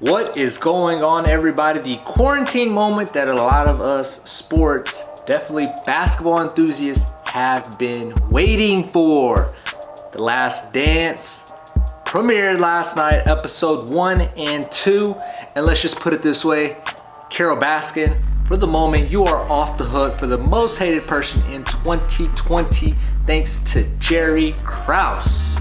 What is going on, everybody? The quarantine moment that a lot of us sports, definitely basketball enthusiasts, have been waiting for. The Last Dance premiered last night, episode 1 and 2. And let's just put it this way, Carole Baskin, for the moment, you are off the hook for the most hated person in 2020, thanks to Jerry Krause.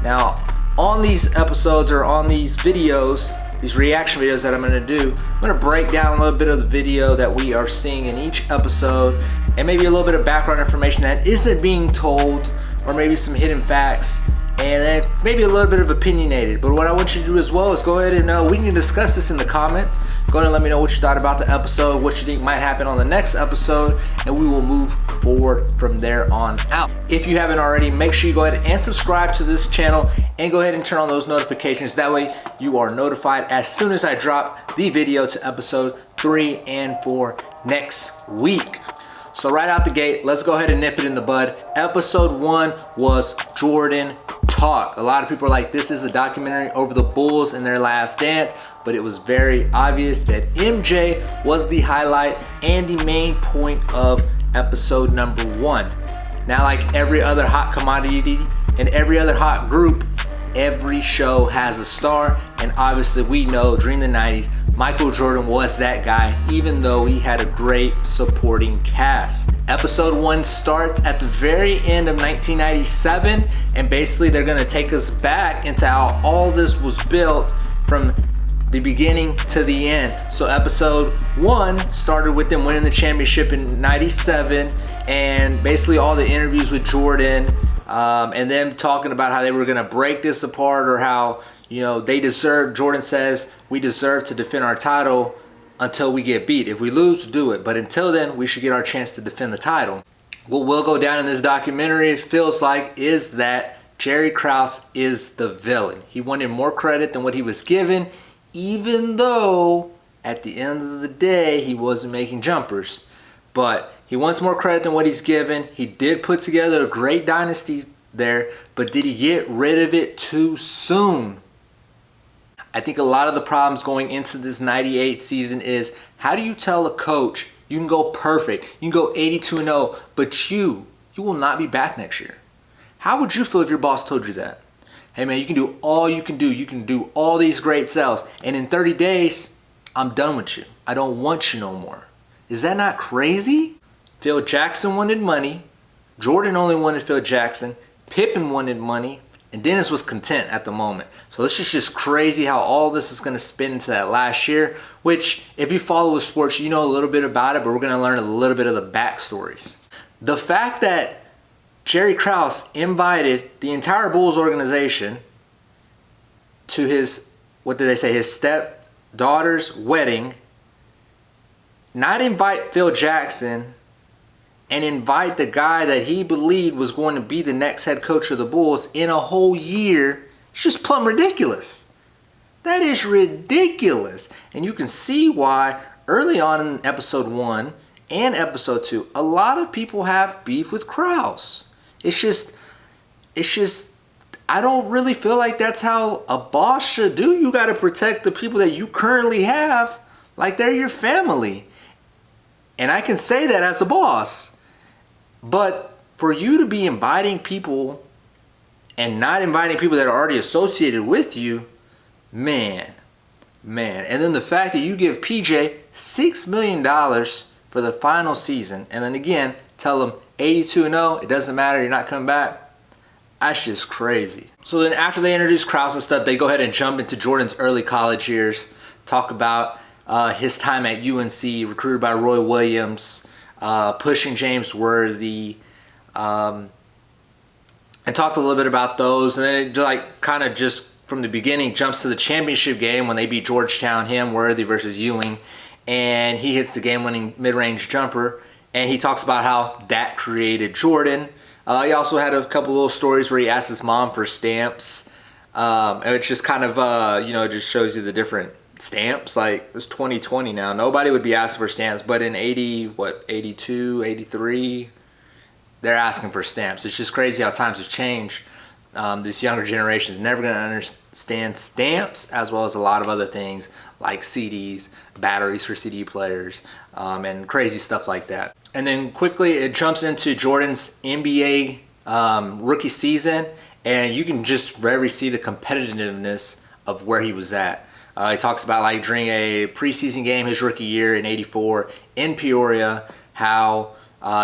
Now, on these episodes or on these videos, these reaction videos that I'm going to do, I'm going to break down a little bit of the video that we are seeing in each episode and maybe a little bit of background information that isn't being told, or maybe some hidden facts, and then maybe a little bit of opinionated. But what I want you to do as well is go ahead and we can discuss this in the comments. Go ahead and let me know what you thought about the episode, what you think might happen on the next episode, and we will move forward from there on out. If you haven't already, make sure you go ahead and subscribe to this channel and go ahead and turn on those notifications. That way you are notified as soon as I drop the video to episode 3 and 4 next week. So right out the gate, let's go ahead and nip it in the bud. Episode 1 was Jordan Talk. A lot of people are like, this is a documentary over the Bulls and their last dance, but it was very obvious that MJ was the highlight and the main point of episode number 1. Now, like every other hot commodity and every other hot group, every show has a star, and obviously we know during the 90s, Michael Jordan was that guy, even though he had a great supporting cast. Episode 1 starts at the very end of 1997, and basically they're gonna take us back into how all this was built from the beginning to the end. So episode 1 started with them winning the championship in 97, and basically all the interviews with Jordan, and them talking about how they were gonna break this apart, or how, you know, they deserve, Jordan says, we deserve to defend our title until we get beat. If we lose, do it. But until then, we should get our chance to defend the title. What will go down in this documentary, it feels like, is that Jerry Krause is the villain. He wanted more credit than what he was given, even though at the end of the day, he wasn't making jumpers. But he wants more credit than what he's given. He did put together a great dynasty there, but did he get rid of it too soon? I think a lot of the problems going into this 98 season is, how do you tell a coach you can go perfect, you can go 82-0, but you will not be back next year? How would you feel if your boss told you that? Hey man, you can do all you can do. You can do all these great sales, and in 30 days, I'm done with you. I don't want you no more. Is that not crazy? Phil Jackson wanted money. Jordan only wanted Phil Jackson. Pippen wanted money. And Dennis was content at the moment. So this is just crazy how all this is going to spin into that last year, which, if you follow the sports, you know a little bit about it, but we're going to learn a little bit of the backstories. The fact that Jerry Krause invited the entire Bulls organization to his, what did they say, his stepdaughter's wedding, not invite Phil Jackson, and invite the guy that he believed was going to be the next head coach of the Bulls in a whole year, it's just plumb ridiculous. That is ridiculous. And you can see why early on in episode 1 and episode 2, a lot of people have beef with Krause. It's just, I don't really feel like that's how a boss should do. You got to protect the people that you currently have like they're your family. And I can say that as a boss. But for you to be inviting people and not inviting people that are already associated with you, man. And then the fact that you give PJ $6 million for the final season, and then again, tell him 82-0, it doesn't matter, you're not coming back. That's just crazy. So then after they introduce Krause and stuff, they go ahead and jump into Jordan's early college years, talk about his time at UNC, recruited by Roy Williams, pushing James Worthy, and talked a little bit about those. And then it like kind of just from the beginning jumps to the championship game when they beat Georgetown, him, Worthy versus Ewing, and he hits the game-winning mid-range jumper, and he talks about how that created Jordan. He also had a couple little stories where he asked his mom for stamps, and it just kind of just shows you the different stamps. Like, it's 2020 now, nobody would be asking for stamps, but in 82, 83, they're asking for stamps. It's just crazy how times have changed. This younger generation is never going to stand stamps, as well as a lot of other things like CDs, batteries for CD players, and crazy stuff like that. And then quickly it jumps into Jordan's NBA rookie season, and you can just very see the competitiveness of where he was at. He talks about like during a preseason game his rookie year in '84 in Peoria, how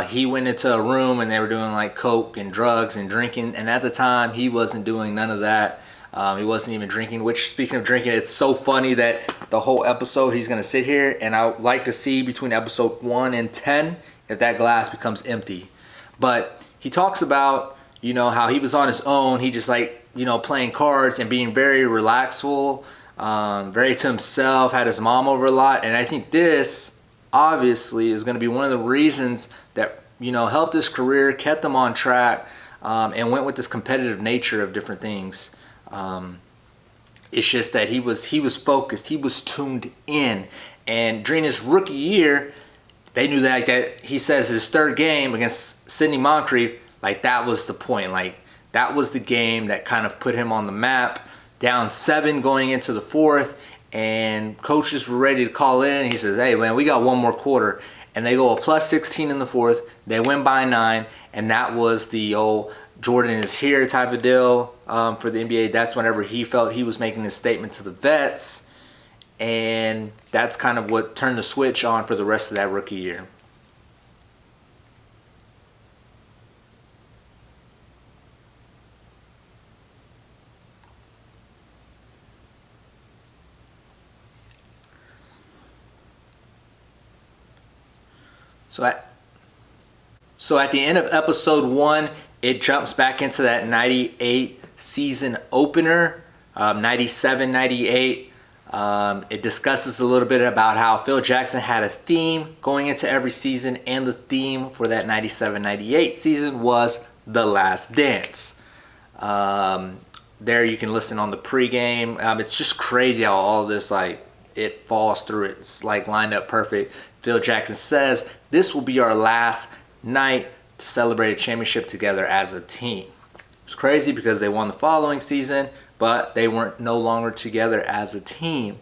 he went into a room and they were doing like coke and drugs and drinking, and at the time he wasn't doing none of that. He wasn't even drinking, which, speaking of drinking, it's so funny that the whole episode he's going to sit here, and I would like to see between episode 1 and 10 if that glass becomes empty. But he talks about, you know, how he was on his own. He just like, you know, playing cards and being very relaxful, very to himself, had his mom over a lot. And I think this obviously is going to be one of the reasons that, you know, helped his career, kept him on track, and went with this competitive nature of different things. It's just that he was focused, he was tuned in, and during his rookie year, they knew that he says his third game against Sidney Moncrief, like that was the point, like that was the game that kind of put him on the map. Down 7 going into the fourth, and coaches were ready to call in. He says, "Hey man, we got one more quarter," and they go a plus 16 in the fourth. They win by 9, and that was the old Jordan is here type of deal for the NBA. That's whenever he felt he was making this statement to the vets, and that's kind of what turned the switch on for the rest of that rookie year. So at the end of episode 1, it jumps back into that 98 season opener, 97-98. It discusses a little bit about how Phil Jackson had a theme going into every season, and the theme for that 97-98 season was The Last Dance. There you can listen on the pregame. It's just crazy how all of this, like, it falls through. It's like lined up perfect. Phil Jackson says, "This will be our last night to celebrate a championship together as a team." It was crazy because they won the following season, but they weren't no longer together as a team.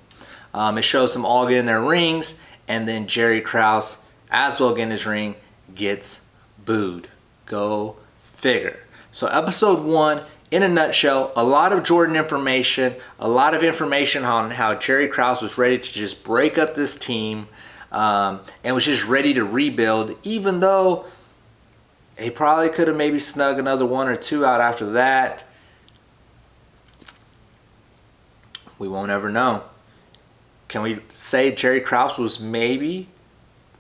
It shows them all getting their rings, and then Jerry Krause, as well getting his ring, gets booed. Go figure. So episode 1, in a nutshell, a lot of Jordan information, a lot of information on how Jerry Krause was ready to just break up this team, and was just ready to rebuild, even though he probably could have maybe snug another 1 or 2 out after that. We won't ever know. Can we say Jerry Krause was maybe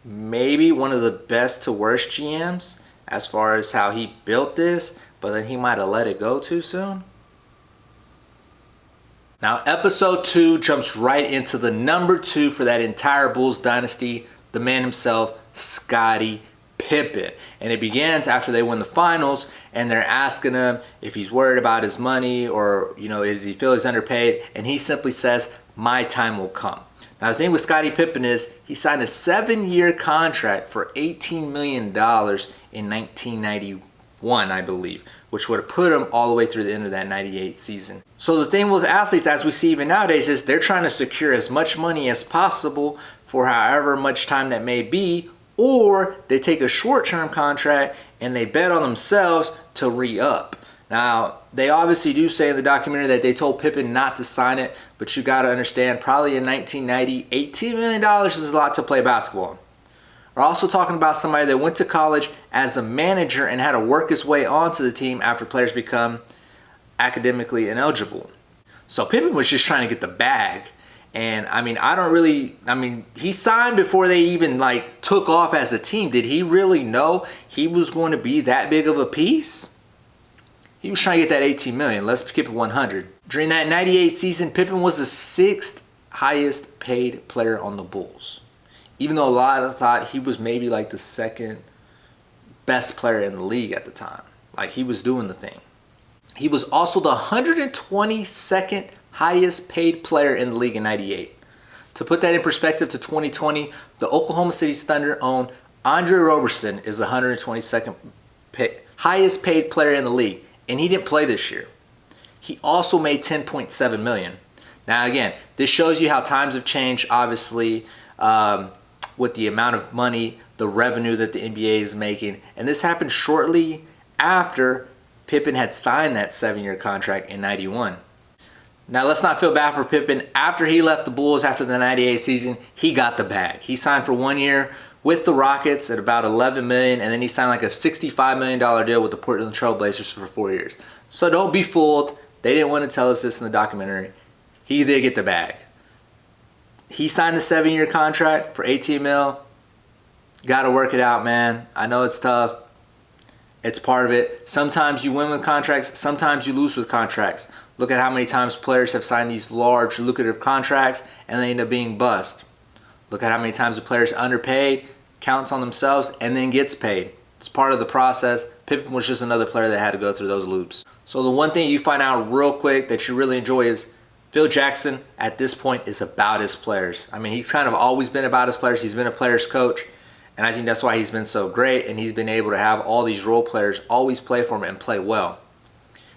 one of the best to worst GMs as far as how he built this, but then he might have let it go too soon? Now, episode 2 jumps right into the number 2 for that entire Bulls dynasty, the man himself, Scottie Pippen. And it begins after they win the finals, and they're asking him if he's worried about his money, or, you know, does he feel he's underpaid? And he simply says, "My time will come." Now, the thing with Scottie Pippen is he signed a 7-year contract for $18 million in 1991, I believe, which would have put him all the way through the end of that 98 season. So the thing with athletes, as we see even nowadays, is they're trying to secure as much money as possible for however much time that may be, or they take a short-term contract and they bet on themselves to re-up. Now, they obviously do say in the documentary that they told Pippen not to sign it, but you got to understand, probably in 1990, $18 million is a lot to play basketball. We're also talking about somebody that went to college as a manager and had to work his way onto the team after players become academically ineligible. So Pippen was just trying to get the bag. And he signed before they even like took off as a team. Did he really know he was going to be that big of a piece? He was trying to get that $18 million. Let's keep it 100. During that 98 season, Pippen was the 6th highest paid player on the Bulls. Even though a lot of thought he was maybe like the 2nd best player in the league at the time. Like, he was doing the thing. He was also the 122nd highest paid player in the league in 98. To put that in perspective to 2020, the Oklahoma City Thunder own Andre Roberson is the 122nd highest paid player in the league, and he didn't play this year. he also made $10.7 million. Now again, this shows you how times have changed, obviously, with the amount of money, the revenue that the NBA is making. And this happened shortly after Pippen had signed that 7-year contract in 91. Now let's not feel bad for Pippen. After he left the Bulls after the 98 season, he got the bag. He signed for 1 year with the Rockets at about $11 million, and then he signed like a $65 million deal with the Portland Trail Blazers for 4 years. So don't be fooled. They didn't want to tell us this in the documentary. He did get the bag. He signed the 7-year contract for $18 million. Got to work it out, man. I know it's tough. It's part of it. Sometimes you win with contracts. Sometimes you lose with contracts. Look at how many times players have signed these large, lucrative contracts and they end up being bust. Look at how many times the player's underpaid, counts on themselves, and then gets paid. It's part of the process. Pippen was just another player that had to go through those loops. So the one thing you find out real quick that you really enjoy is Phil Jackson at this point is about his players. I mean, he's kind of always been about his players. He's been a player's coach. And I think that's why he's been so great, and he's been able to have all these role players always play for him and play well.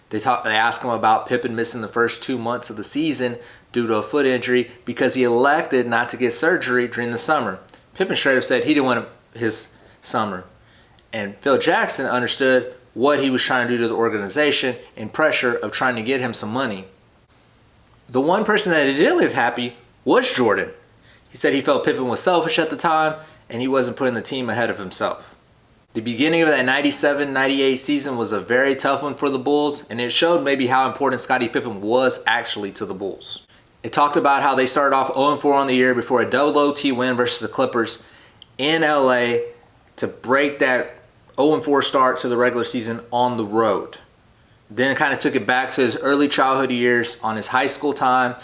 They asked him about Pippen missing the first 2 months of the season due to a foot injury because he elected not to get surgery during the summer. Pippen straight up said he didn't want his summer. And Phil Jackson understood what he was trying to do to the organization and pressure of trying to get him some money. The one person that didn't live happy was Jordan. He said he felt Pippen was selfish at the time, and he wasn't putting the team ahead of himself. The beginning of that 97-98 season was a very tough one for the Bulls, and it showed maybe how important Scottie Pippen was actually to the Bulls. It talked about how they started off 0-4 on the year before a double OT win versus the Clippers in LA to break that 0-4 start to the regular season on the road. Then kind of took it back to his early childhood years on his high school time,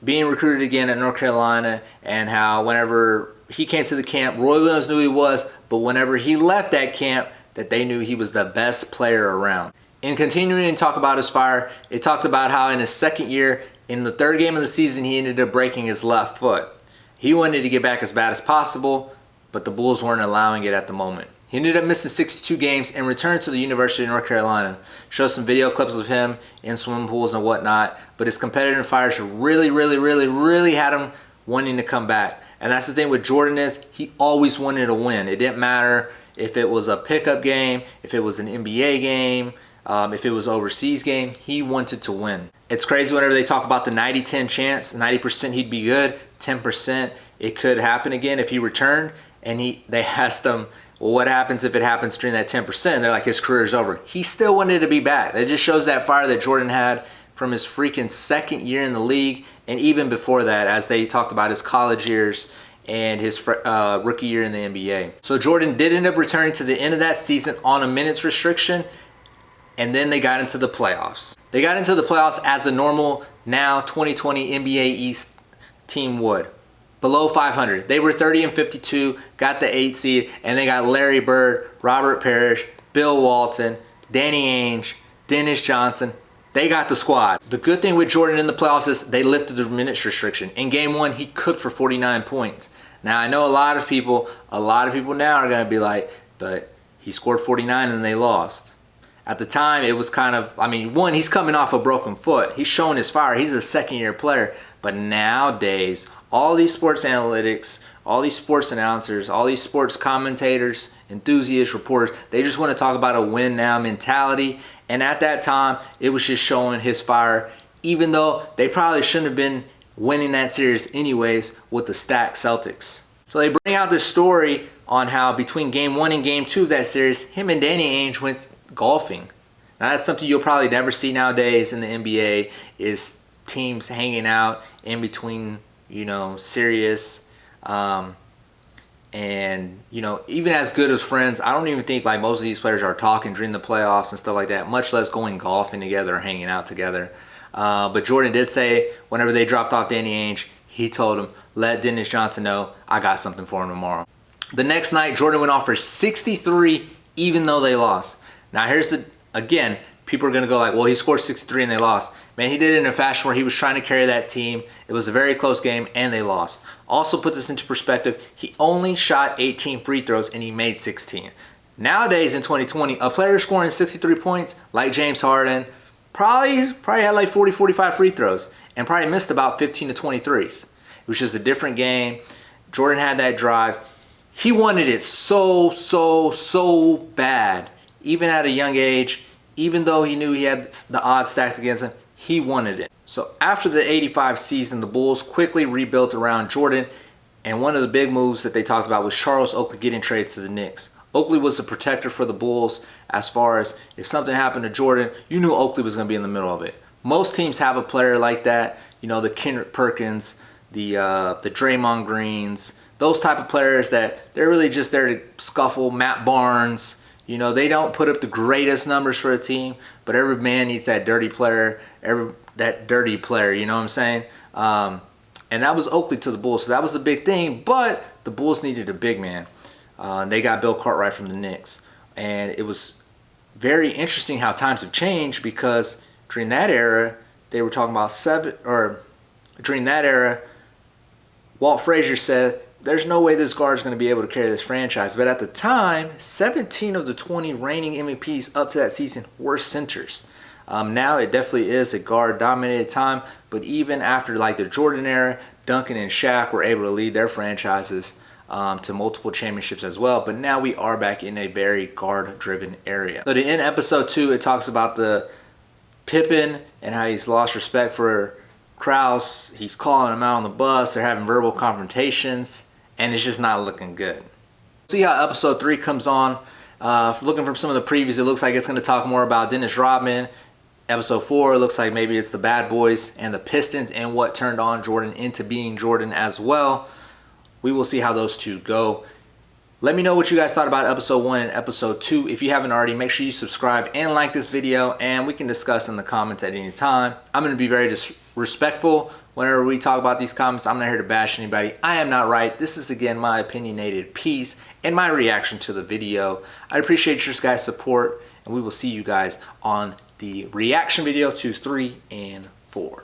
being recruited again at North Carolina, and how whenever he came to the camp, Roy Williams knew he was, but whenever he left that camp, that they knew he was the best player around. In continuing to talk about his fire, it talked about how in his second year, in the third game of the season, he ended up breaking his left foot. He wanted to get back as bad as possible, but the Bulls weren't allowing it at the moment. He ended up missing 62 games and returned to the University of North Carolina. Showed some video clips of him in swimming pools and whatnot, but his competitive fires really had him wanting to come back. And that's the thing with Jordan is he always wanted to win. It didn't matter if it was a pickup game, if it was an NBA game, if it was an overseas game, he wanted to win. It's crazy whenever they talk about the 90-10 chance, 90% he'd be good, 10% it could happen again if he returned. And they asked him, well, what happens if it happens during that 10%? They're like, his career's over. He still wanted to be back. That just shows that fire that Jordan had from his freaking second year in the league, and even before that, as they talked about his college years and his rookie year in the NBA. So Jordan did end up returning to the end of that season on a minutes restriction, and then they got into the playoffs. They got into the playoffs as a normal, now 2020 NBA East team would. Below 500. They were 30-52, got the 8 seed, and they got Larry Bird, Robert Parrish, Bill Walton, Danny Ainge, Dennis Johnson. They got the squad. The good thing with Jordan in the playoffs is they lifted the minutes restriction. In game one, he cooked for 49 points. Now, I know a lot of people now are going to be like, but he scored 49 and they lost. At the time, it was kind of, one, he's coming off a broken foot. He's showing his fire. He's a second-year player. But nowadays, all these sports analytics, all these sports announcers, all these sports commentators, enthusiasts, reporters, they just want to talk about a win-now mentality. And at that time, it was just showing his fire, even though they probably shouldn't have been winning that series anyways with the stacked Celtics. So they bring out this story on how between game one and game two of that series, him and Danny Ainge went golfing. Now that's something you'll probably never see nowadays in the NBA, is teams hanging out in between, serious, and, even as good as friends, I don't even think like most of these players are talking during the playoffs and stuff like that, much less going golfing together or hanging out together. But Jordan did say whenever they dropped off Danny Ainge, he told him, let Dennis Johnson know I got something for him tomorrow. The next night, Jordan went off for 63 even though they lost. Now here's again, people are going to go like, well, he scored 63 and they lost. Man, he did it in a fashion where he was trying to carry that team. It was a very close game and they lost. Also put this into perspective, he only shot 18 free throws and he made 16. Nowadays in 2020, a player scoring 63 points like James Harden, probably had like 40, 45 free throws and probably missed about 15 to 20 threes. It was just a different game. Jordan had that drive. He wanted it so bad, even at a young age, even though he knew he had the odds stacked against him, he wanted it. So after the 85 season, the Bulls quickly rebuilt around Jordan, and one of the big moves that they talked about was Charles Oakley getting traded to the Knicks. Oakley was the protector for the Bulls as far as if something happened to Jordan, you knew Oakley was going to be in the middle of it. Most teams have a player like that, you know, the Kendrick Perkins, the Draymond Greens, those type of players that they're really just there to scuffle. Matt Barnes, you know, they don't put up the greatest numbers for a team, but every man needs that dirty player, you know what I'm saying? And that was Oakley to the Bulls, so that was a big thing, but the Bulls needed a big man. They got Bill Cartwright from the Knicks, and it was very interesting how times have changed, because during that era, they were talking about during that era, Walt Frazier said, there's no way this guard is going to be able to carry this franchise. But at the time, 17 of the 20 reigning MVPs up to that season were centers. Now it definitely is a guard-dominated time, but even after like the Jordan era, Duncan and Shaq were able to lead their franchises to multiple championships as well. But now we are back in a very guard-driven area. So to end episode 2, it talks about the Pippen and how he's lost respect for Krause. He's calling him out on the bus. They're having verbal confrontations, and it's just not looking good. See how episode 3 comes on. Looking from some of the previews, it looks like it's going to talk more about Dennis Rodman. Episode 4, it looks like maybe it's the Bad Boys and the Pistons and what turned on Jordan into being Jordan as well. We will see how those two go. Let me know what you guys thought about episode 1 and episode 2. If you haven't already, make sure you subscribe and like this video, and we can discuss in the comments at any time. I'm going to be very disrespectful whenever we talk about these comments. I'm not here to bash anybody. I am not right. This is, again, my opinionated piece and my reaction to the video. I appreciate your guys' support, and we will see you guys on the reaction video to 3 and 4.